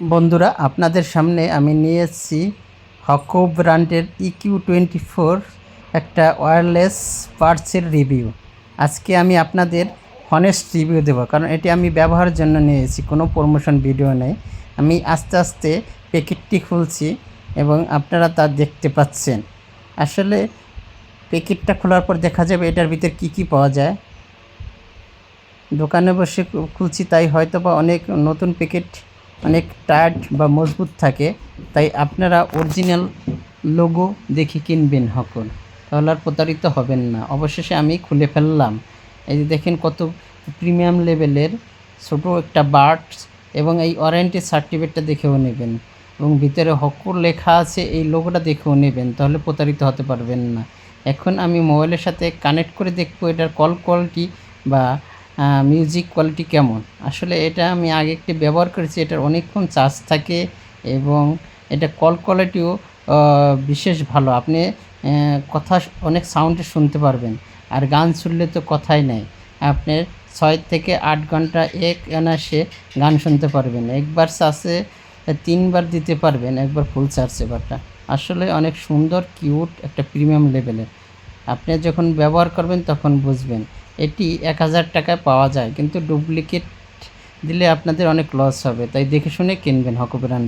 বন্ধুরা, আপনাদের সামনে আমি নিয়ে এসেছি হকো ব্র্যান্ডের EQ24 একটা ওয়্যারলেস বাডসের রিভিউ। আজকে আমি আপনাদের হনেস্ট রিভিউ দেবো, কারণ এটি আমি ব্যবহারের জন্য নিয়ে এসেছি, কোনো প্রমোশন ভিডিও নেই। আমি আস্তে আস্তে প্যাকেটটি খুলছি এবং আপনারা তা দেখতে পাচ্ছেন। আসলে প্যাকেটটা খোলার পর দেখা যাবে এটার ভিতর কী পাওয়া যায়। দোকানে বসে খুলছি, তাই হয়তো বা অনেক নতুন প্যাকেট অনেক টাইট বা মজবুত থাকে, তাই আপনারা অরিজিনাল লোগো দেখে কিনবেন হকন, তাহলে আর প্রতারিত হবেন না। অবশেষে আমি খুলে ফেললাম। এই যে দেখেন কত প্রিমিয়াম লেভেলের ছোটো একটা বাডস, এবং এই ওয়ারেন্টি সার্টিফিকেটটা দেখেও নেবেন, এবং ভিতরে হকর লেখা আছে এই লোগোটা দেখেও নেবেন, তাহলে প্রতারিত হতে পারবেন না। এখন আমি মোবাইলের সাথে কানেক্ট করে দেখবো এটার কল কোয়ালিটি বা মিউজিক কোয়ালিটি কেমন। আসলে এটা আমি আগে একটি ব্যবহার করেছি, এটার অনেকক্ষণ চার্জ থাকে এবং এটা কল কোয়ালিটিও বিশেষ ভালো। আপনি কথা অনেক সাউন্ডে শুনতে পারবেন, আর গান শুনলে তো কথাই নেই। আপনি 6 থেকে 8 ঘন্টা অনায়াসে গান শুনতে পারবেন। একবার চার্জে 3 বার দিতে পারবেন, একবার ফুল চার্জে। বাটটা আসলে অনেক সুন্দর, কিউট, একটা প্রিমিয়াম লেভেলের। আপনি যখন ব্যবহার করবেন তখন বুঝবেন। এটি 1000 টাকায় পাওয়া যায়, কিন্তু ডুপ্লিকেট দিলে আপনাদের অনেক লস হবে, তাই দেখে শুনে কিনবেন হকো ব্র্যান্ড।